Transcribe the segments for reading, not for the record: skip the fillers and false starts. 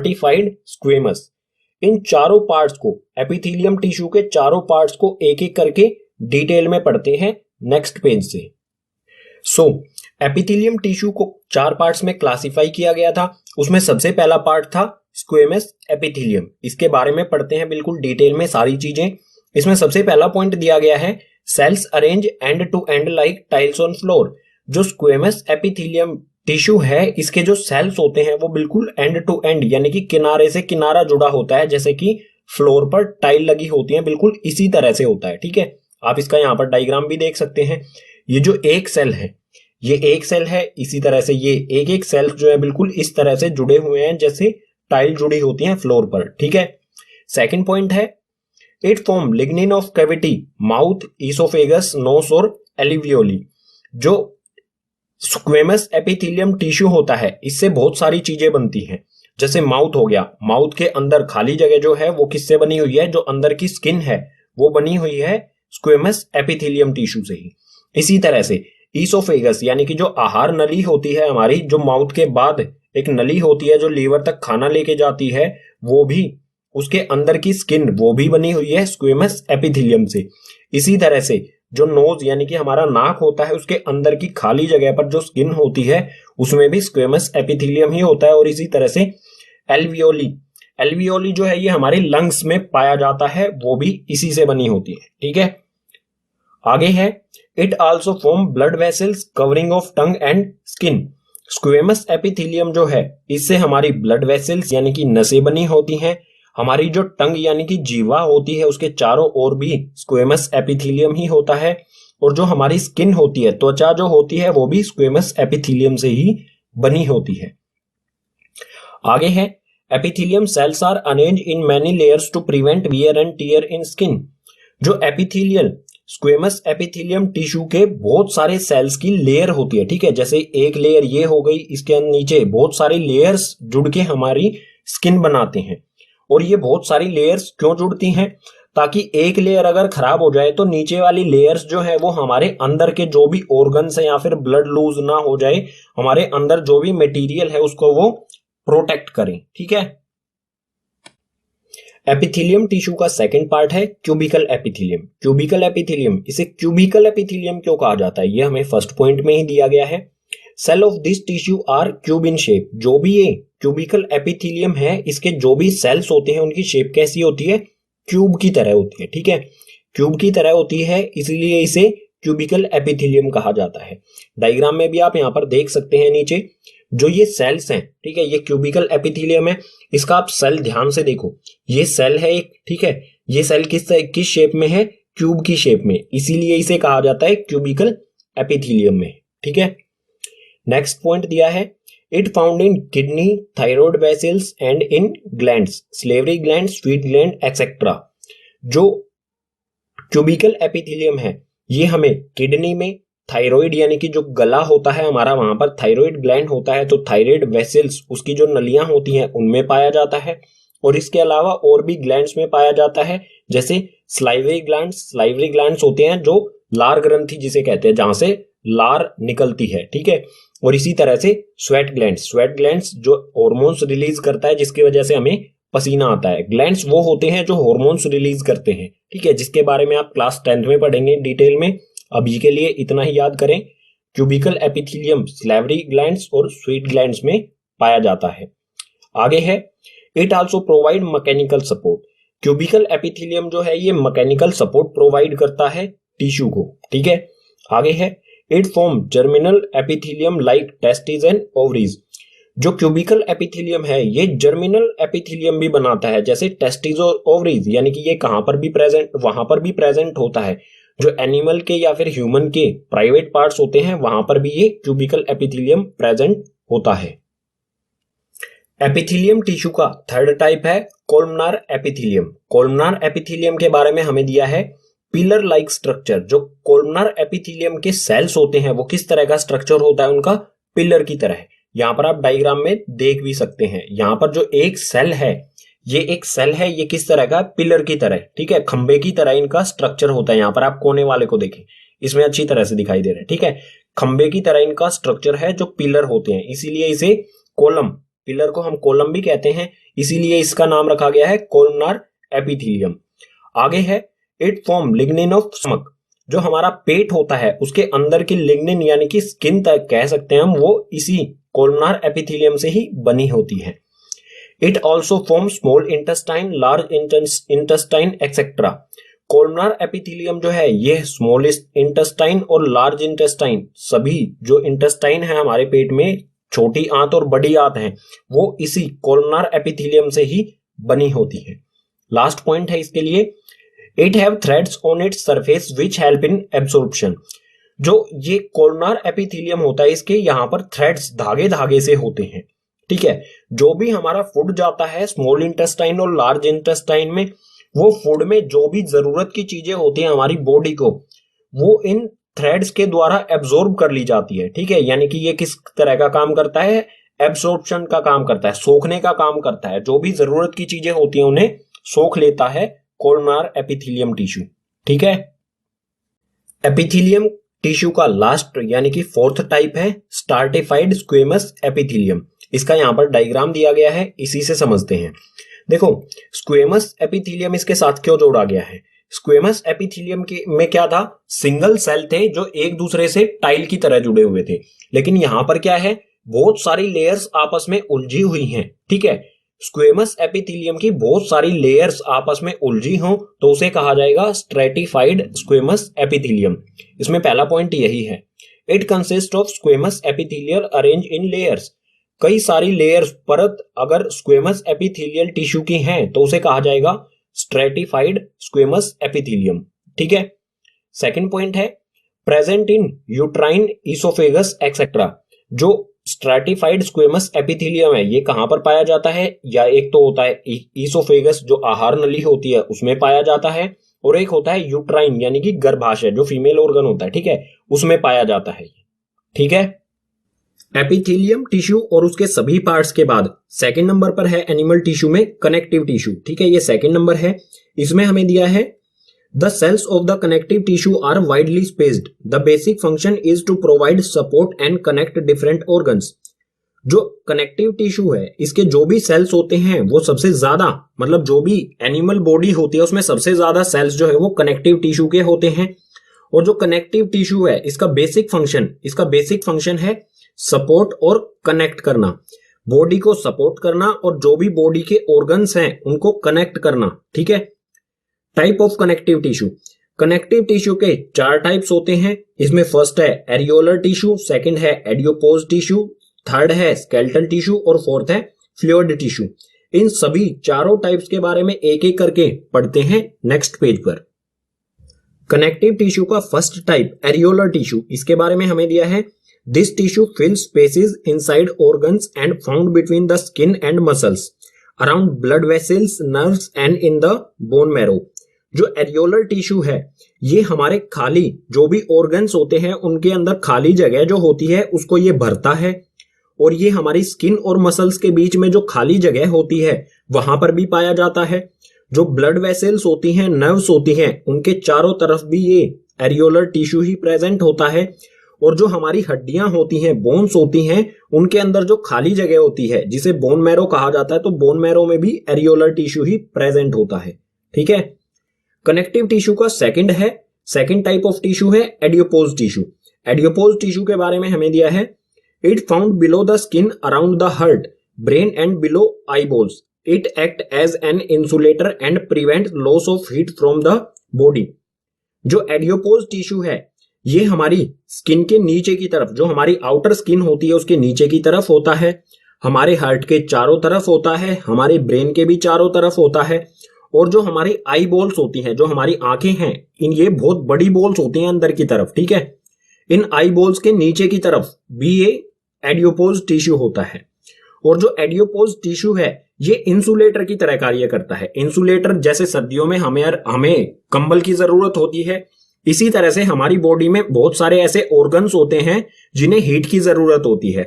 Stratified squamous. इन चारों parts को, epithelium tissue के चारों पार्ट्स को एक एक करके डिटेल में पढ़ते हैं नेक्स्ट पेज से। एपिथेलियम टिश्यू को 4 पार्ट्स में क्लासिफाई किया गया था। उसमें सबसे पहला पार्ट था स्क्वेमस एपिथेलियम। इसके बारे में पढ़ते हैं बिल्कुल डिटेल में सारी चीजें। इसमें सबसे पहला पॉइंट दिया गया है cells arrange end to end like tiles on floor. जो स्क्वेमस एपिथेलियम टिश्यू है, इसके जो सेल्स होते हैं वो बिल्कुल एंड टू एंड यानी कि किनारे से किनारा जुड़ा होता है, जैसे कि फ्लोर पर टाइल लगी होती है, बिल्कुल इसी तरह से होता है। ठीक है, आप इसका यहाँ पर डायग्राम भी देख सकते हैं। ये जो एक सेल है, ये एक सेल है, इसी तरह से ये एक एक सेल जो है बिल्कुल इस तरह से जुड़े हुए हैं जैसे टाइल जुड़ी होती है फ्लोर पर। ठीक है, सेकंड पॉइंट है इट फॉर्म लिग्निन of cavity, mouth, oesophagus, nose और एलिवियोली। जो स्क्वेमस एपिथेलियम टिश्यू होता है, इससे बहुत सारी चीजें बनती हैं। जैसे माउथ हो गया, माउथ के अंदर खाली जगह जो है वो किससे बनी हुई है, जो अंदर की स्किन है वो बनी हुई है स्क्वेमस एपिथेलियम टिश्यू से ही। इसी तरह से ईसोफेगस यानी कि जो आहार नली होती है हमारी, जो माउथ के बाद एक नली होती है जो लीवर तक खाना लेके जाती है, वो भी उसके अंदर की स्किन वो भी बनी हुई है स्क्वेमस एपिथेलियम से। इसी तरह से जो नोज यानी कि हमारा नाक होता है, उसके अंदर की खाली जगह पर जो स्किन होती है उसमें भी स्क्वेमस एपिथेलियम ही होता है। और इसी तरह से एल्वियोली, एल्वियोली जो है ये हमारे लंग्स में पाया जाता है, वो भी इसी से बनी होती है। ठीक है, आगे है it also form blood vessels covering of tongue and skin. Squamous epithelium जो है, इससे हमारी ब्लड वेसल्स यानी कि नसें बनी होती हैं। हमारी जो टंग यानी कि जीवा होती है, उसके चारों ओर भी स्क्वेमस एपिथेलियम ही होता है। और जो हमारी स्किन होती है, त्वचा जो होती है, वो भी स्क्वेमस एपिथेलियम से ही बनी होती है। आगे है epithelium cells are arranged in many layers to prevent wear and tear in skin. जो एपिथेलियल स्क्वेमस एपिथेलियम टिश्यू के बहुत सारे सेल्स की लेयर होती है। ठीक है, जैसे एक लेयर ये हो गई, इसके नीचे बहुत सारी लेयर्स जुड़ के हमारी स्किन बनाते हैं। और ये बहुत सारी लेयर्स क्यों जुड़ती हैं, ताकि एक लेयर अगर खराब हो जाए तो नीचे वाली लेयर्स जो है वो हमारे अंदर के जो भी ऑर्गन्स है या फिर ब्लड लूज ना हो जाए, हमारे अंदर जो भी मटेरियल है उसको वो प्रोटेक्ट करें। ठीक है, एपिथेलियम टिश्यू का सेकंड पार्ट है क्यूबिकल एपिथेलियम। क्यूबिकल एपिथेलियम, इसे क्यूबिकल एपिथेलियम क्यों कहा जाता है, ये हमें फर्स्ट पॉइंट में ही दिया गया है। Cell of this tissue are cube in shape. जो भी ये क्यूबिकल एपिथेलियम है, इसके जो भी सेल्स होते हैं उनकी शेप कैसी होती है, क्यूब की तरह होती है। ठीक है, क्यूब की तरह होती है, इसलिए इसे क्यूबिकल एपिथेलियम कहा जाता है। डायग्राम में भी आप यहाँ पर देख सकते हैं नीचे जो ये सेल्स हैं। ठीक है, ये क्यूबिकल एपिथेलियम है, इसका आप सेल ध्यान से देखो, ये सेल है एक। ठीक है, ये सेल किस शेप में है, क्यूब की शेप में, इसीलिए इसे कहा जाता है क्यूबिकल एपिथेलियम में। ठीक है, नेक्स्ट पॉइंट दिया है it found in kidney, thyroid vessels and in glands, salivary gland, sweet gland etcetera. जो क्यूबिकल एपिथेलियम है ये हमें किडनी में, थायराइड यानी कि जो गला होता है हमारा, वहां पर थायराइड ग्लैंड होता है, तो थायराइड वेसल्स उसकी जो नलियां होती हैं उनमें पाया जाता है। और इसके अलावा और भी ग्लैंड्स में पाया जाता है, जैसे स्लाइवरी ग्लैंड्स। स्लाइवरी ग्लैंड्स होते हैं जो लार ग्रंथि जिसे कहते हैं, जहां से लार निकलती है। ठीक है, और इसी तरह से स्वेट ग्लैंड्स, स्वेट ग्लैंड्स जो हॉर्मोन्स रिलीज करता है जिसकी वजह से हमें पसीना आता है। ग्लैंड्स वो होते हैं जो हॉर्मोन्स रिलीज करते हैं। ठीक है, जिसके बारे में आप क्लास 10th में पढ़ेंगे डिटेल में। अभी के लिए इतना ही याद करें, क्यूबिकल एपिथेलियम स्लेवरी ग्लैंड्स और स्वीट ग्लैंड्स में पाया जाता है। आगे है it also provide mechanical support. Cubical epithelium जो है ये मैकेनिकल सपोर्ट प्रोवाइड करता है टिश्यू को। ठीक है, आगे है it form germinal epithelium like testis and ovaries. जो क्यूबिकल एपिथेलियम है ये जर्मिनल एपिथेलियम भी बनाता है, जैसे टेस्टिस और ओवरीज, यानी कि ये कहां पर भी प्रेजेंट, वहां पर भी प्रेजेंट होता है। जो एनिमल के या फिर ह्यूमन के प्राइवेट पार्ट्स होते हैं वहां पर भी ये क्यूबिकल एपिथेलियम प्रेजेंट होता है। एपिथेलियम टिश्यू का थर्ड टाइप है कोलमनार एपिथेलियम। कोलमनार एपिथेलियम के बारे में हमें दिया है पिलर लाइक स्ट्रक्चर। जो कोलमनार एपिथेलियम के सेल्स होते हैं वो किस तरह का स्ट्रक्चर होता है उनका, पिलर की तरह। यहाँ पर आप डायग्राम में देख भी सकते हैं, यहाँ पर जो एक सेल है, ये एक सेल है, ये किस तरह का, पिलर की तरह। ठीक है, खंबे की तरह इनका स्ट्रक्चर होता है। यहाँ पर आप कोने वाले को देखें, इसमें अच्छी तरह से दिखाई दे रहा है। ठीक है, खंबे की तरह इनका स्ट्रक्चर है जो पिलर होते हैं, इसीलिए इसे कॉलम, पिलर को हम कॉलम भी कहते हैं, इसीलिए इसका नाम रखा गया है कोलमनार एपिथेलियम। आगे है इट फॉर्म लिग्निन ऑफ स्टमक। जो हमारा पेट होता है उसके अंदर की लिग्निन यानी कि स्किन तक कह सकते हैं हम, वो इसी कोलमनार एपिथेलियम से ही बनी होती है। It also form small intestine, large intestine etcetera. Columnar epithelium जो है ये स्मॉल इंटेस्टाइन और लार्ज इंटेस्टाइन, सभी जो इंटेस्टाइन है हमारे पेट में, छोटी आंत और बड़ी आंत है, वो इसी कोलमनार एपिथेलियम से ही बनी होती है। लास्ट पॉइंट है इसके लिए, it have threads on its surface which help in absorption. जो ये कोलमनार एपिथेलियम होता है इसके यहाँ पर थ्रेड्स धागे धागे से होते हैं, ठीक है। जो भी हमारा फूड जाता है स्मॉल इंटेस्टाइन और लार्ज इंटेस्टाइन में, वो फूड में जो भी जरूरत की चीजें होती हैं हमारी बॉडी को, वो इन थ्रेड्स के द्वारा एब्जॉर्ब कर ली जाती है, ठीक है। यानी कि ये किस तरह का काम करता है, एब्सॉर्प्शन का काम करता है, सोखने का काम करता है। जो भी जरूरत की चीजें होती हैं उन्हें सोख लेता है कोलमनार एपिथेलियम टिश्यू, ठीक है। एपिथेलियम टिश्यू का लास्ट यानी कि फोर्थ टाइप है स्ट्रैटिफाइड स्क्वेमस एपिथेलियम। इसका यहाँ पर डायग्राम दिया गया है, इसी से समझते हैं। देखो स्क्वेमस एपिथेलियम इसके साथ क्यों जोड़ा गया है। स्क्वेमस एपिथेलियम के में क्या था, सिंगल सेल थे जो एक दूसरे से टाइल की तरह जुड़े हुए थे। लेकिन यहां पर क्या है, बहुत सारी लेयर्स आपस में उलझी हुई हैं, ठीक है। स्क्वेमस एपिथेलियम की बहुत सारी लेयर्स आपस में उलझी हों तो उसे कहा जाएगा स्ट्रैटिफाइड स्क्वेमस एपिथेलियम। इसमें पहला पॉइंट यही है, it consist of squamous epithelial arrange in layers. कई सारी लेयर्स परत अगर स्क्वेमस एपिथेलियल टिश्यू की हैं तो उसे कहा जाएगा स्ट्रैटिफाइड स्क्वेमस एपिथेलियम, ठीक है। सेकंड पॉइंट है present in uterine, oesophagus etcetera. जो स्ट्रैटिफाइड स्क्वेमस एपिथेलियम है ये कहां पर पाया जाता है, या एक तो होता है इसोफेगस जो आहार नली होती है उसमें पाया जाता है, और एक होता है यूट्राइन यानी कि गर्भाशय जो फीमेल ऑर्गन होता है, ठीक है, उसमें पाया जाता है, ठीक है। एपिथेलियम टिश्यू और उसके सभी पार्ट्स के बाद सेकंड नंबर पर है एनिमल टिश्यू में कनेक्टिव टिश्यू, ठीक है, ये सेकंड नंबर है। इसमें हमें दिया है the cells of the connective tissue are widely spaced, the basic function is to provide support and connect different organs. जो कनेक्टिव टिश्यू है इसके जो भी सेल्स होते हैं वो सबसे ज्यादा, मतलब जो भी एनिमल बॉडी होती है उसमें सबसे ज्यादा सेल्स जो है वो कनेक्टिव टिश्यू के होते हैं। और जो कनेक्टिव टिश्यू है इसका बेसिक फंक्शन है सपोर्ट और कनेक्ट करना, बॉडी को सपोर्ट करना और जो भी बॉडी के ऑर्गन्स हैं उनको कनेक्ट करना, ठीक है। Type of connective tissue, connective tissue के 4 टाइप्स होते हैं। इसमें फर्स्ट है एरियोलर टिश्यू, सेकंड है एडियोपोज टिश्यू, थर्ड है स्केलेटल टिश्यू और फोर्थ है फ्लूइड टिश्यू। इन सभी चारों टाइप्स के बारे में एक एक करके पढ़ते हैं नेक्स्ट पेज पर। कनेक्टिव टिश्यू का फर्स्ट टाइप एरियोलर टिश्यू, इसके बारे में हमें दिया है This tissue fills spaces inside organs and found between the skin and muscles, around blood vessels, nerves and in the bone marrow. जो एरियोलर टिश्यू है ये हमारे खाली जो भी ऑर्गन्स होते हैं उनके अंदर खाली जगह जो होती है उसको ये भरता है, और ये हमारी स्किन और मसल्स के बीच में जो खाली जगह होती है वहां पर भी पाया जाता है। जो ब्लड वेसल्स होती हैं, नर्व्स होती हैं, उनके चारों तरफ भी ये एरियोलर टिश्यू ही प्रेजेंट होता है। और जो हमारी हड्डियां होती हैं, बोन्स होती हैं, उनके अंदर जो खाली जगह होती है जिसे बोन मैरो कहा जाता है, तो बोन मैरो में भी एरियोलर टिश्यू ही प्रेजेंट होता है, ठीक है। कनेक्टिव टिश्यू का सेकंड टाइप ऑफ टिश्यू है एडियोपोज टिश्यू। एडियोपोज टिश्यू के बारे में हमें दिया है it found below the skin around the heart, brain and below eyeballs. It act as an insulator and prevent loss of heat from the body. जो adipose tissue है ये हमारी स्किन के नीचे की तरफ, जो हमारी आउटर स्किन होती है उसके नीचे की तरफ होता है, हमारे हार्ट के चारों तरफ होता है, हमारे ब्रेन के भी चारों तरफ होता है, और जो हमारी आई बॉल्स होती हैं, जो हमारी आंखें हैं, इन ये बहुत बड़ी बॉल्स होती हैं अंदर की तरफ, ठीक है। इन आई बॉल्स के नीचे की तरफ भी ये एडियोपोज टिश्यू होता है। और जो एडियोपोज टिश्यू है ये इंसुलेटर की तरह कार्य करता है। इंसुलेटर जैसे सर्दियों में हमें कंबल की जरूरत होती है, इसी तरह से हमारी बॉडी में बहुत सारे ऐसे ऑर्गन्स होते हैं जिन्हें हीट की जरूरत होती है।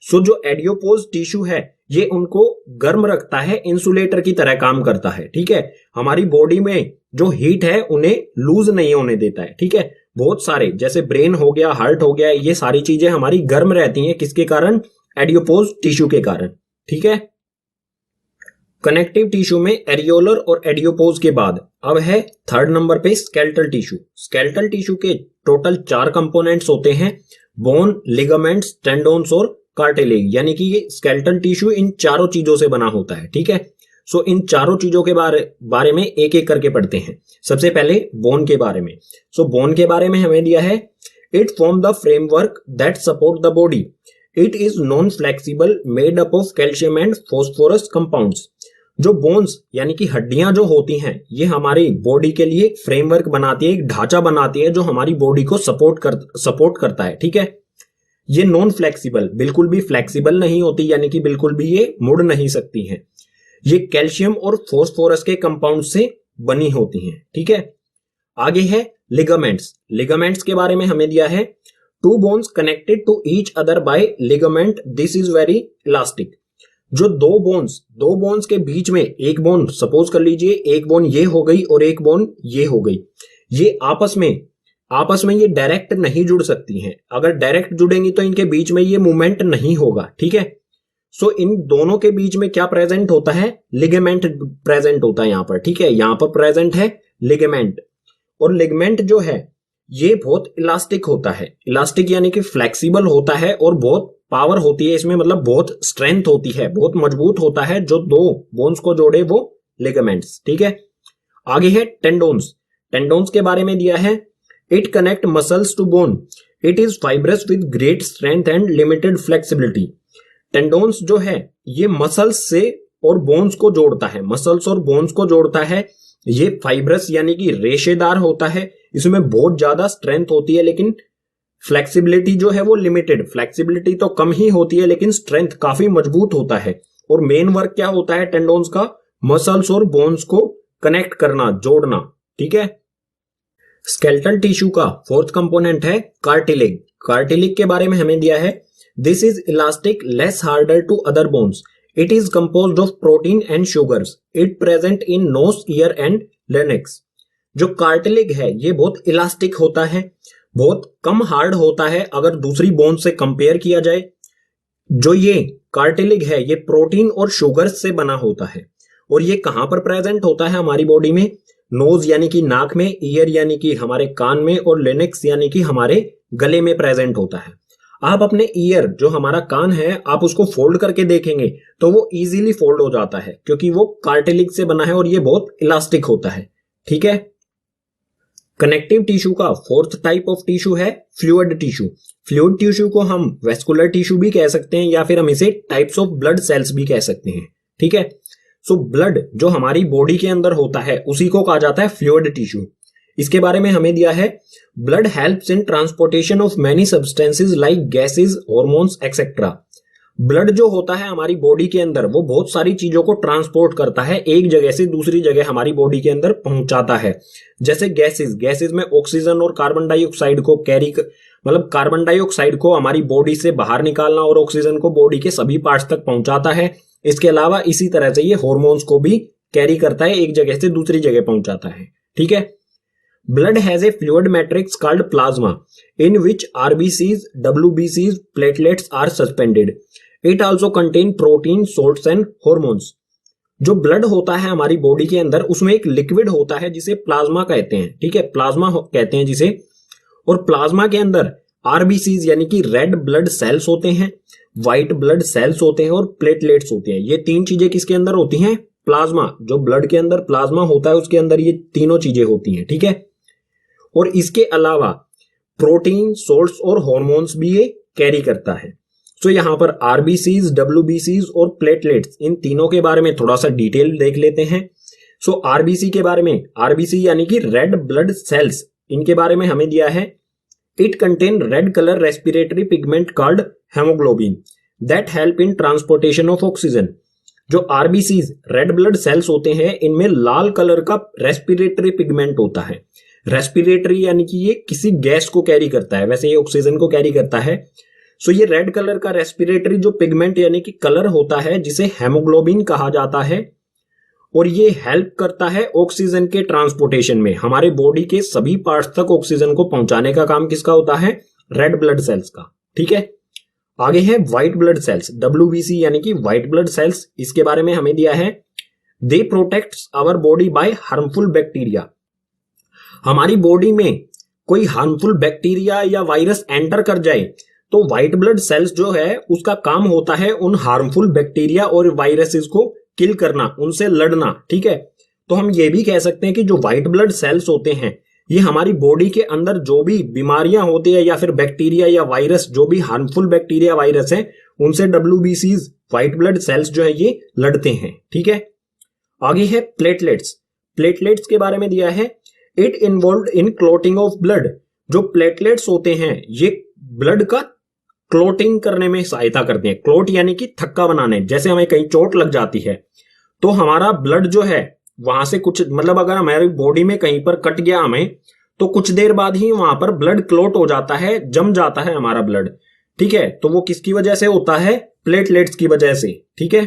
सो जो एडियोपोज टिश्यू है ये उनको गर्म रखता है, इंसुलेटर की तरह काम करता है, ठीक है। हमारी बॉडी में जो हीट है उन्हें लूज नहीं होने देता है, ठीक है। बहुत सारे जैसे ब्रेन हो गया, हार्ट हो गया, ये सारी चीजें हमारी गर्म रहती हैं, किसके कारण, एडियोपोज टिश्यू के कारण, ठीक है। कनेक्टिव टिश्यू में एरियोलर और एडियोपोज के बाद अब है थर्ड नंबर पे स्केलेटल टिश्यू। स्केलेटल टिश्यू के टोटल 4 कंपोनेंट्स होते हैं, बोन, लिगामेंट्स, टेंडोन्स और कार्टिलेज। यानी कि ये स्केलेटल टिश्यू इन चारों चीजों से बना होता है, ठीक है। सो इन चारों चीजों के बारे में एक एक करके पढ़ते हैं। सबसे पहले बोन के बारे में। सो बोन के बारे में हमें दिया है, it form the framework that support the body, it is non flexible, made up of calcium and phosphorus compounds. जो बोन्स यानी कि हड्डियां जो होती हैं, ये हमारी बॉडी के लिए एक फ्रेमवर्क बनाती है, एक ढांचा बनाती है जो हमारी बॉडी को सपोर्ट करता है, ठीक है। ये नॉन फ्लेक्सिबल, बिल्कुल भी फ्लेक्सिबल नहीं होती, यानी कि बिल्कुल भी ये मुड़ नहीं सकती हैं। ये कैल्शियम और फॉस्फोरस के कंपाउंड से बनी होती हैं, ठीक है। आगे है लिगामेंट्स। लिगामेंट्स के बारे में हमें दिया है, two bones connected to each other by ligament, this is very elastic. जो दो बोन्स के बीच में एक बोन, सपोज कर लीजिए एक बोन ये हो गई और एक बोन ये हो गई, ये आपस में ये डायरेक्ट नहीं जुड़ सकती हैं। अगर डायरेक्ट जुड़ेंगी तो इनके बीच में ये मूवमेंट नहीं होगा, ठीक है। सो इन दोनों के बीच में क्या प्रेजेंट होता है, लिगामेंट प्रेजेंट होता है यहां पर, ठीक है। यहां पर प्रेजेंट है लिगामेंट, और लिगामेंट जो है ये बहुत इलास्टिक होता है। इलास्टिक यानी कि फ्लेक्सिबल होता है और बहुत पावर होती है इसमें, मतलब बहुत स्ट्रेंथ होती है, बहुत मजबूत होता है। जो दो बोन्स को जोड़े वो लिगामेंट्स, ठीक है। आगे है टेंडोन्स। टेंडोन्स के बारे में दिया है, it connect muscles to bone, it is fibrous with great strength and limited flexibility. Tendons जो है ये मसल्स से और बोन्स को जोड़ता है, मसल्स और बोन्स को जोड़ता है। ये फाइब्रस यानी कि रेशेदार होता है, इसमें बहुत ज्यादा स्ट्रेंथ होती है, लेकिन फ्लेक्सिबिलिटी जो है वो लिमिटेड, फ्लेक्सिबिलिटी तो कम ही होती है लेकिन स्ट्रेंथ काफी मजबूत होता है। और मेन वर्क क्या होता है टेंडोन्स का, मसल्स और बोन्स को कनेक्ट करना, जोड़ना, ठीक है। स्केलेटल टिश्यू का फोर्थ कंपोनेंट है कार्टिलेज। कार्टिलेज के बारे में हमें दिया है, this is elastic, less harder to other bones, it is composed of protein and sugars, it present in nose, ear and larynx. जो कार्टिलेज है ये बहुत इलास्टिक होता है, बहुत कम हार्ड होता है अगर दूसरी बोन से कंपेयर किया जाए। जो ये कार्टिलेज है ये प्रोटीन और शुगर्स से बना होता है, और ये कहां पर प्रेजेंट होता है हमारी बॉडी में, नोज यानी कि नाक में, ईयर यानी कि हमारे कान में, और लेनेक्स यानी कि हमारे गले में प्रेजेंट होता है। आप अपने ईयर, जो हमारा कान है, आप उसको फोल्ड करके देखेंगे तो वो इजीली फोल्ड हो जाता है क्योंकि वो कार्टिलेज से बना है और ये बहुत इलास्टिक होता है, ठीक है। कनेक्टिव टिश्यू का फोर्थ टाइप ऑफ टिश्यू है फ्लूइड टिश्यू। फ्लूइड टिश्यू को हम वेस्कुलर टिश्यू भी कह सकते हैं या फिर हम इसे टाइप्स ऑफ ब्लड सेल्स भी कह सकते हैं, ठीक है। सो ब्लड जो हमारी बॉडी के अंदर होता है उसी को कहा जाता है फ्लूइड टिश्यू। इसके बारे में हमें दिया है, blood helps in transportation of many substances like gases, hormones etcetera. Blood जो होता है हमारी बॉडी के अंदर वो बहुत सारी चीजों को ट्रांसपोर्ट करता है, एक जगह से दूसरी जगह हमारी बॉडी के अंदर पहुंचाता है। जैसे गैसेस में ऑक्सीजन और कार्बन डाइऑक्साइड को मतलब कार्बन डाइऑक्साइड को हमारी बॉडी से बाहर निकालना और ऑक्सीजन को बॉडी के सभी पार्ट्स तक पहुंचाता है। इसके अलावा इसी तरह से ये हार्मोन्स को भी कैरी करता है, एक जगह से दूसरी जगह पहुंचाता है, ठीक है। Blood has a fluid matrix called plasma, in which RBCs, WBCs, platelets are suspended. It also contains protein, salts and hormones. जो ब्लड होता है हमारी बॉडी के अंदर उसमें एक लिक्विड होता है जिसे प्लाज्मा कहते हैं, ठीक है, प्लाज्मा कहते हैं जिसे। और प्लाज्मा के अंदर आरबीसीज यानी कि रेड ब्लड सेल्स होते हैं, व्हाइट ब्लड सेल्स होते हैं और प्लेटलेट्स होते हैं। ये तीन चीजें किसके अंदर होती हैं, प्लाज्मा, जो ब्लड के अंदर प्लाज्मा होता है उसके अंदर ये तीनों चीजें होती हैं, ठीक है। और इसके अलावा प्रोटीन, सोल्ट्स और हार्मोन्स भी ये कैरी करता है। सो यहां पर आरबीसीज, डब्ल्यूबीसीज और प्लेटलेट्स, इन तीनों के बारे में थोड़ा सा डिटेल देख लेते हैं। सो आरबीसी के बारे में, आरबीसी यानी कि रेड ब्लड सेल्स, इनके बारे में हमें दिया है, it contain red colour respiratory pigment called haemoglobin that help in transportation of oxygen. जो आरबीसीज रेड ब्लड सेल्स होते हैं इनमें लाल कलर का रेस्पिरेटरी पिगमेंट होता है। रेस्पिरेटरी यानी कि ये किसी गैस को कैरी करता है, वैसे ये ऑक्सीजन को कैरी करता है। सो ये रेड कलर का रेस्पिरेटरी जो पिगमेंट यानी कि कलर होता है जिसे हेमोग्लोबिन कहा जाता है, और ये हेल्प करता है ऑक्सीजन के ट्रांसपोर्टेशन में। हमारे बॉडी के सभी पार्ट्स तक ऑक्सीजन को पहुंचाने का काम किसका होता है, रेड ब्लड सेल्स का, ठीक है। आगे है व्हाइट ब्लड सेल्स, डब्ल्यूबीसी यानी कि व्हाइट ब्लड सेल्स। इसके बारे में हमें दिया है, they protects our body by harmful bacteria. हमारी बॉडी में कोई हार्मफुल बैक्टीरिया या वायरस एंटर कर जाए तो व्हाइट ब्लड सेल्स जो है उसका काम होता है उन हार्मफुल बैक्टीरिया और वायरसेस को किल करना, उनसे लड़ना। ठीक है, तो हम ये भी कह सकते हैं कि जो व्हाइट ब्लड सेल्स होते हैं ये हमारी बॉडी के अंदर जो भी बीमारियां होती है या फिर बैक्टीरिया या वायरस, जो भी हार्मफुल बैक्टीरिया वायरस है, उनसे WBCs व्हाइट ब्लड सेल्स जो है ये लड़ते हैं। ठीक है, आगे है प्लेटलेट्स। प्लेटलेट्स के बारे में दिया है, it involve in clotting of blood. जो प्लेटलेट्स होते हैं ये ब्लड का क्लोटिंग करने में सहायता करते हैं। क्लोट यानी कि थक्का बनाने, जैसे हमें कहीं चोट लग जाती है तो हमारा ब्लड जो है वहां से कुछ, मतलब अगर हमारी बॉडी में कहीं पर कट गया हमें तो कुछ देर बाद ही वहां पर ब्लड क्लोट हो जाता है, जम जाता है हमारा ब्लड। ठीक है, तो वो किसकी वजह से होता है? प्लेटलेट्स की वजह से। ठीक है,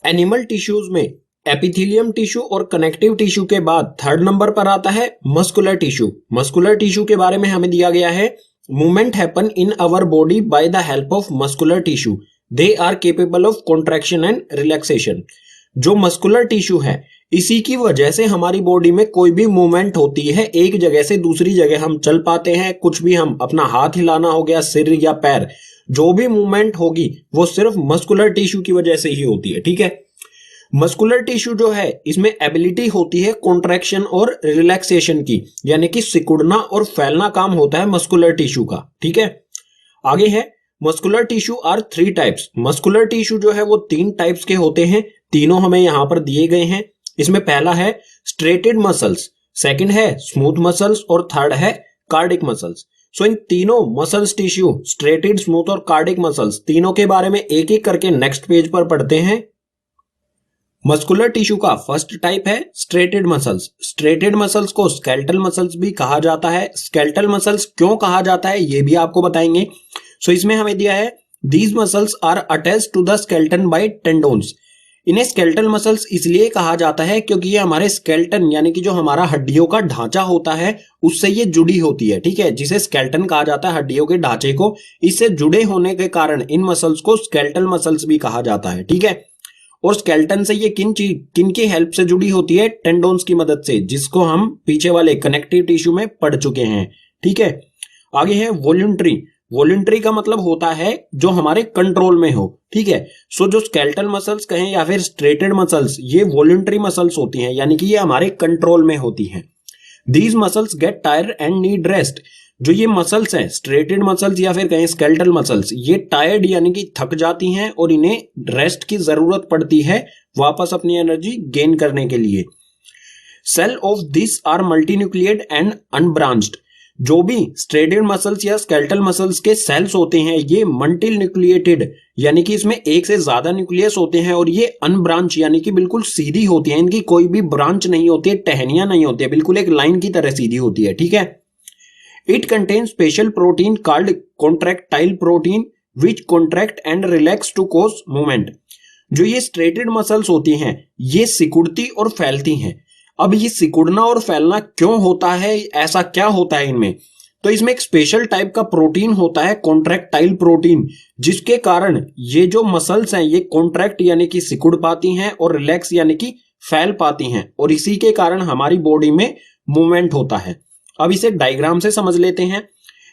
एनिमल टिश्यूज में एपिथेलियम टिश्यू और कनेक्टिव टिश्यू के बाद थर्ड नंबर पर आता है मस्कुलर टिश्यू। मस्कुलर टिश्यू के बारे में हमें दिया गया है, movement happen in our body by the help of muscular tissue, they are capable of contraction and relaxation. जो मस्कुलर टिश्यू है इसी की वजह से हमारी बॉडी में कोई भी मूवमेंट होती है, एक जगह से दूसरी जगह हम चल पाते हैं, कुछ भी हम अपना हाथ हिलाना हो गया, सिर या पैर, जो भी मूवमेंट होगी वो सिर्फ मस्कुलर टिश्यू की वजह से ही होती है। ठीक है, मस्कुलर टिश्यू जो है इसमें एबिलिटी होती है कॉन्ट्रैक्शन और रिलैक्सेशन की, यानी कि सिकुड़ना और फैलना काम होता है मस्कुलर टिश्यू का। ठीक है, आगे है muscular tissue are 3 types. Muscular tissue जो है वो 3 टाइप्स के होते हैं, तीनों हमें यहां पर दिए गए हैं। इसमें पहला है स्ट्रेटेड मसल्स, सेकंड है स्मूथ मसल्स और थर्ड है कार्डिक मसल्स। सो इन तीनों मसल्स टिश्यू, स्ट्रेटेड, स्मूथ और कार्डिक मसल्स, तीनों के बारे में एक एक करके नेक्स्ट पेज पर पढ़ते हैं। मस्कुलर टिश्यू का फर्स्ट टाइप है स्ट्रेटेड मसल्स। स्ट्रेटेड मसल्स को स्केलेटल मसल्स भी कहा जाता है। स्केलेटल मसल्स क्यों कहा जाता है ये भी आपको बताएंगे। सो इसमें हमें दिया है, these muscles are attached to the skeleton by tendons. इन्हें स्केलेटल मसल्स इसलिए कहा जाता है क्योंकि ये हमारे स्केलेटन यानी कि जो हमारा हड्डियों का ढांचा होता है उससे ये जुड़ी होती है। ठीक है, जिसे स्केलेटन कहा जाता है हड्डियों के ढांचे को, इससे जुड़े होने के कारण इन मसल्स को स्केलेटल मसल्स भी कहा जाता है। ठीक है, और स्केलेटन से ये किन की हेल्प से जुड़ी होती है? टेंडोन्स की मदद से, जिसको हम पीछे वाले कनेक्टिव टिश्यू में पढ़ चुके हैं। ठीक है, आगे है वॉलंटरी। वॉलंटरी का मतलब होता है जो हमारे कंट्रोल में हो। ठीक है, सो जो स्केलेटल मसल्स कहें या फिर स्ट्रेटेड मसल्स, ये वॉलंटरी मसल्स होती हैं, यानी कि ये हमारे कंट्रोल में होती हैं। These muscles get tired and need rest. जो ये मसल्स हैं, स्ट्रेटेड मसल्स या फिर कहें स्केलेटल मसल्स, ये टायर्ड यानी कि थक जाती हैं और इन्हें रेस्ट की जरूरत पड़ती है वापस अपनी एनर्जी गेन करने के लिए। Cell of this are multinucleate and unbranched. जो भी स्ट्रेटेड मसल्स या स्केलेटल मसल्स के सेल्स होते हैं ये मल्टी न्यूक्लिएटेड यानी कि इसमें एक से ज्यादा न्यूक्लियस होते हैं, और ये अनब्रांच यानी कि बिल्कुल सीधी होती है, इनकी कोई भी ब्रांच नहीं होती है, टहनियां नहीं होती है, बिल्कुल एक लाइन की तरह सीधी होती है। ठीक है, it contains special protein called contractile protein which contract and relax to cause movement. जो ये स्ट्रेटेड मसल्स होती हैं ये सिकुड़ती और फैलती हैं। अब ये सिकुड़ना और फैलना क्यों होता है, ऐसा क्या होता है इनमें? तो इसमें एक स्पेशल टाइप का प्रोटीन होता है कॉन्ट्रैक्टाइल प्रोटीन, जिसके कारण ये जो मसल्स हैं ये कॉन्ट्रैक्ट यानी कि सिकुड़ पाती हैं और रिलैक्स यानी कि फैल पाती हैं, और इसी के कारण हमारी बॉडी में मूवमेंट होता है। अब इसे डायग्राम से समझ लेते हैं।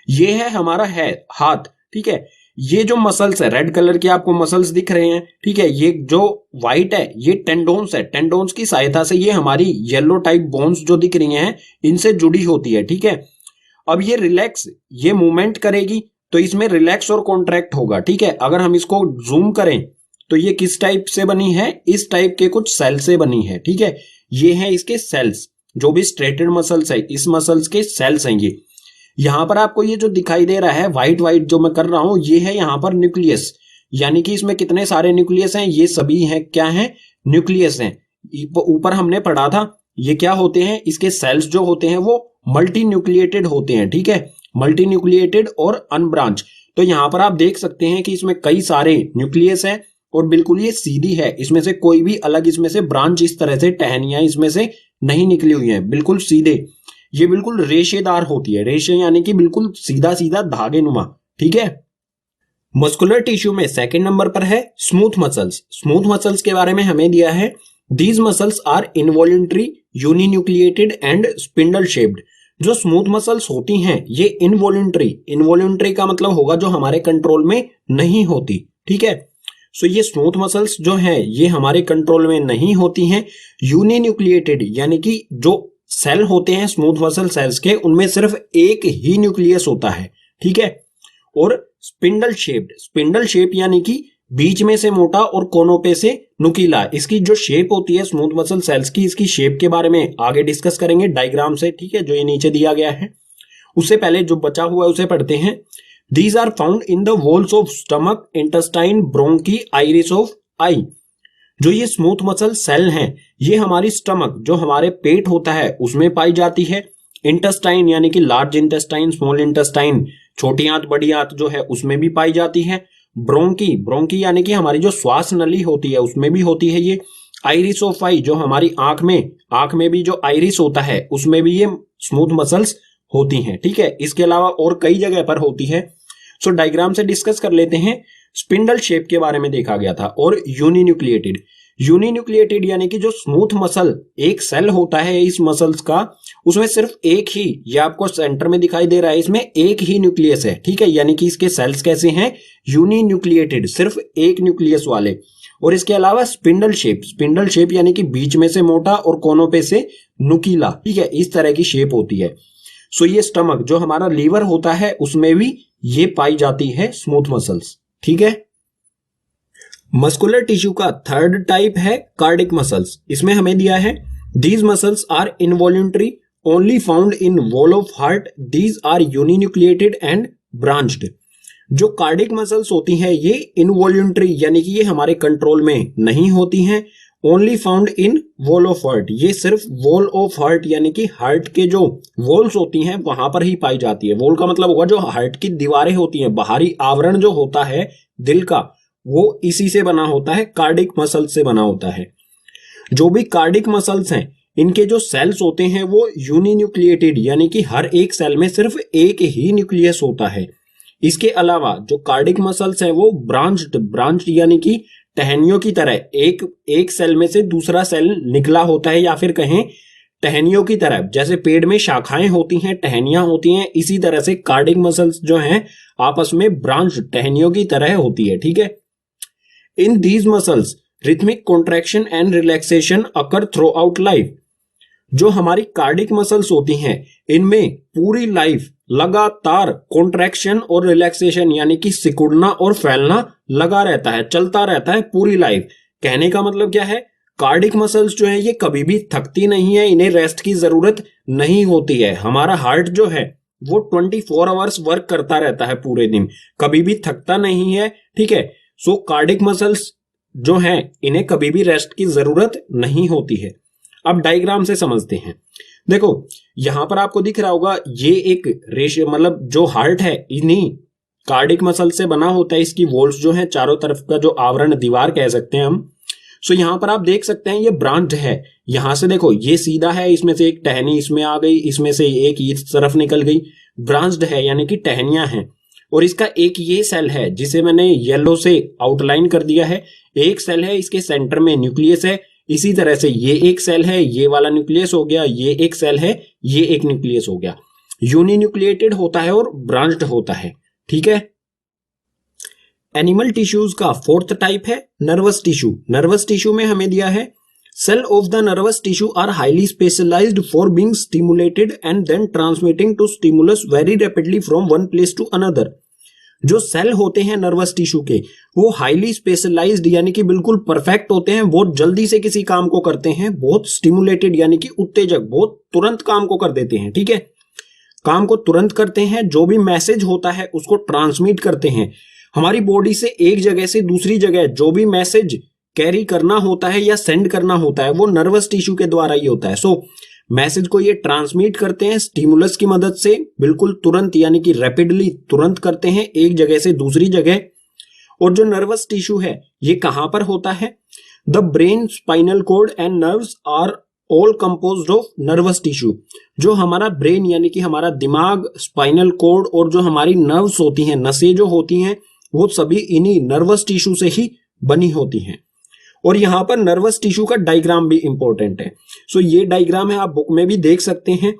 ये है हमारा है हाथ। ठीक है, ये जो मसल्स है रेड कलर के आपको मसल्स दिख रहे हैं। ठीक है, ये जो व्हाइट है ये टेंडोन्स है। टेंडोन्स की सहायता से ये हमारी येलो टाइप बोन्स जो दिख रही हैं इनसे जुड़ी होती है। ठीक है, अब ये रिलैक्स, ये मूवमेंट करेगी तो इसमें रिलैक्स और कॉन्ट्रैक्ट होगा। ठीक है, अगर हम इसको जूम करें तो ये किस टाइप से बनी है? इस टाइप के कुछ सेल से बनी है। ठीक है, ये है इसके सेल्स, जो भी स्ट्रेटेड मसल्स है इस मसल्स के सेल्स हैं ये। यहां पर आपको ये जो दिखाई दे रहा है व्हाइट व्हाइट जो मैं कर रहा हूं, ये है यहां पर न्यूक्लियस, यानी कि इसमें कितने सारे न्यूक्लियस हैं? ये सभी हैं, क्या हैं? न्यूक्लियस हैं। ऊपर हमने पढ़ा था ये क्या होते हैं, इसके सेल्स जो होते हैं वो मल्टी न्यूक्लिएटेड होते हैं। ठीक है, मल्टी न्यूक्लिएटेड और अनब्रांच। तो यहां पर आप देख सकते हैं कि इसमें कई सारे न्यूक्लियस हैं और बिल्कुल ये सीधी है, इसमें से कोई भी अलग इसमें से ब्रांच इस तरह से टहनियां इसमें से नहीं निकली हुई हैं, बिल्कुल सीधे। ये बिल्कुल रेशेदार होती है, रेशे यानी कि बिल्कुल सीधा सीधा धागे नुमा। ठीक है, मस्कुलर टिश्यू में सेकंड नंबर पर है स्मूथ मसल्स। स्मूथ मसल्स के बारे में हमें दिया है, these muscles are involuntary, uninucleated and spindle shaped. जो स्मूथ मसल्स होती हैं ये इनवॉल्यूंटरी, इनवॉल्यूंटरी का मतलब होगा जो हमारे कंट्रोल में नहीं होती, ठीक है। सो ये स्मूथ मसल्स जो हैं ये हमारे कंट्रोल में नहीं होती हैं। यूनिन्यूक्लिएटेड यानी कि जो सेल होते हैं स्मूथ मसल सेल्स के, उनमें सिर्फ एक ही न्यूक्लियस होता है, ठीक है। और स्पिंडल शेप्ड, स्पिंडल शेप यानी कि बीच में से मोटा और कोनों पे से नुकीला। इसकी जो शेप होती है स्मूथ मसल सेल्स की, इसकी शेप के बारे में आगे डिस्कस करेंगे डायग्राम से, ठीक है, जो ये नीचे दिया गया है। उससे पहले जो बचा हुआ है उसे पढ़ते हैं। These are found in the walls of stomach, intestine, bronchi, iris of eye. जो ये स्मूथ मसल सेल हैं ये हमारी स्टमक, जो हमारे पेट होता है उसमें पाई जाती है। इंटेस्टाइन यानी कि लार्ज इंटेस्टाइन, स्मॉल इंटेस्टाइन, छोटी आंत बड़ी आंत जो है उसमें भी पाई जाती है। ब्रोंकी, ब्रोंकी यानी कि हमारी जो श्वास नली होती है उसमें भी होती है ये। आइरिस ऑफ आई, जो हमारी आंख में भी जो आइरिस होता है उसमें भी ये स्मूथ मसल्स होती हैं, ठीक है। इसके अलावा और कई जगह पर होती है। सो डायग्राम से डिस्कस कर लेते हैं। स्पिंडल शेप के बारे में देखा गया था। और यूनिन्यूक्लिएटेड, यूनिन्यूक्लिएटेड यानी कि जो स्मूथ मसल एक सेल होता है इस मसल्स का, उसमें सिर्फ एक ही, ये आपको सेंटर में दिखाई दे रहा है, इसमें एक ही न्यूक्लियस है, ठीक है। यानी कि इसके सेल्स कैसे हैं, यूनिन्यूक्लिएटेड, सिर्फ एक न्यूक्लियस वाले। और इसके अलावा स्पिंडल शेप, स्पिंडल शेप यानी कि बीच में से मोटा और कोनों पे से नुकीला, ठीक है, इस तरह की शेप होती है। सो ये स्टमक, जो हमारा लीवर होता है उसमें भी ये पाई जाती है स्मूथ मसल्स, ठीक है। मस्कुलर टिश्यू का थर्ड टाइप है कार्डिक मसल्स। इसमें हमें दिया है these muscles are involuntary, only found in wall of heart, these are uninucleated and branched. जो कार्डिक मसल्स होती हैं ये इनवॉल्यूंटरी यानी कि ये हमारे कंट्रोल में नहीं होती हैं। Only found in wall of heart, ये सिर्फ वॉल ऑफ हार्ट यानी कि हार्ट के जो वॉल्स होती हैं वहां पर ही पाई जाती है। वॉल का मतलब होगा जो हार्ट की दीवारें होती हैं, बाहरी आवरण जो होता है दिल का, वो इसी से बना होता है, कार्डिक मसल से बना होता है। जो भी कार्डिक मसल्स हैं इनके जो सेल्स होते हैं वो यूनिन्यूक्लिएटेड यानी कि हर एक सेल में सिर्फ एक ही न्यूक्लियस होता है। इसके अलावा जो कार्डिक मसल्स हैं वो ब्रांच्ड, ब्रांच्ड यानी कि टहनियों की तरह एक सेल में से दूसरा सेल निकला होता है, या फिर कहें टहनियों की तरह, जैसे पेड़ में शाखाएं होती हैं, टहनियां होती हैं, इसी तरह से कार्डिक मसल्स जो हैं आपस में ब्रांच टहनियों की तरह होती है, ठीक है। In these muscles rhythmic contraction and relaxation occur through out life. जो हमारी कार्डिक मसल्स होती हैं इनमें पूरी लाइफ लगातार कॉन्ट्रैक्शन और रिलैक्सेशन यानी कि सिकुड़ना और फैलना लगा रहता है, चलता रहता है पूरी लाइफ। कहने का मतलब क्या है, कार्डिक मसल्स जो है ये कभी भी थकती नहीं है, इन्हें रेस्ट की जरूरत नहीं होती है। हमारा हार्ट जो है वो 24 आवर्स वर्क करता रहता है पूरे दिन, कभी भी थकता नहीं है, ठीक है। सो कार्डिक मसल्स जो हैं इन्हें कभी भी रेस्ट की जरूरत नहीं होती है। अब डायग्राम से समझते हैं। देखो यहां पर आपको दिख रहा होगा ये एक रेशियो, मतलब जो हार्ट है इन्हीं कार्डिक मसल से बना होता है। इसकी वॉल्स जो है चारों तरफ का जो आवरण, दीवार कह सकते हैं हम। सो यहां पर आप देख सकते हैं ये ब्रांच है। यहां से देखो ये सीधा है, इसमें से एक टहनी इसमें आ गई, इसमें से एक इस तरफ निकल गई, ब्रांच्ड है यानी कि टहनियां हैं। और इसका एक ये सेल है जिसे मैंने येलो से आउटलाइन कर दिया है। एक सेल है, इसके सेंटर में न्यूक्लियस है। इसी तरह से ये एक सेल है, ये वाला न्यूक्लियस हो गया, ये एक सेल है, ये एक न्यूक्लियस हो गया। यूनिन्यूक्लिएटेड होता है और ब्रांच्ड होता है, ठीक है। एनिमल टिश्यूज का फोर्थ टाइप है नर्वस टिश्यू। नर्वस टिश्यू में हमें दिया है cell of the nervous tissue are highly specialized for being stimulated and then transmitting to stimulus very rapidly from one place to another. जो cell होते हैं nervous tissue के वो हाईली स्पेशलाइज्ड यानी कि बिल्कुल परफेक्ट होते हैं, बहुत जल्दी से किसी काम को करते हैं, बहुत स्टिमुलेटेड यानी कि उत्तेजक, बहुत तुरंत काम को कर देते हैं, ठीक है। काम को तुरंत करते हैं, जो भी मैसेज होता है उसको ट्रांसमिट करते हैं। हमारी बॉडी से एक जगह से दूसरी जगह जो भी मैसेज कैरी करना होता है या सेंड करना होता है वो नर्वस टिश्यू के द्वारा ही होता है। सो मैसेज को ये ट्रांसमिट करते हैं स्टिमुलस की मदद से, बिल्कुल तुरंत यानी कि रैपिडली तुरंत करते हैं एक जगह से दूसरी जगह। और जो नर्वस टिश्यू है ये कहां पर होता है, the brain, spinal cord and nerves are all composed of nervous tissue. जो हमारा ब्रेन यानी कि हमारा दिमाग, स्पाइनल कॉर्ड और जो हमारी नर्व्स होती हैं, नसें जो होती हैं, वो सभी इन्हीं नर्वस टिश्यू से ही बनी होती हैं। और यहाँ पर नर्वस टिश्यू का डायग्राम भी इंपॉर्टेंट है। सो ये डायग्राम है, आप बुक में भी देख सकते हैं।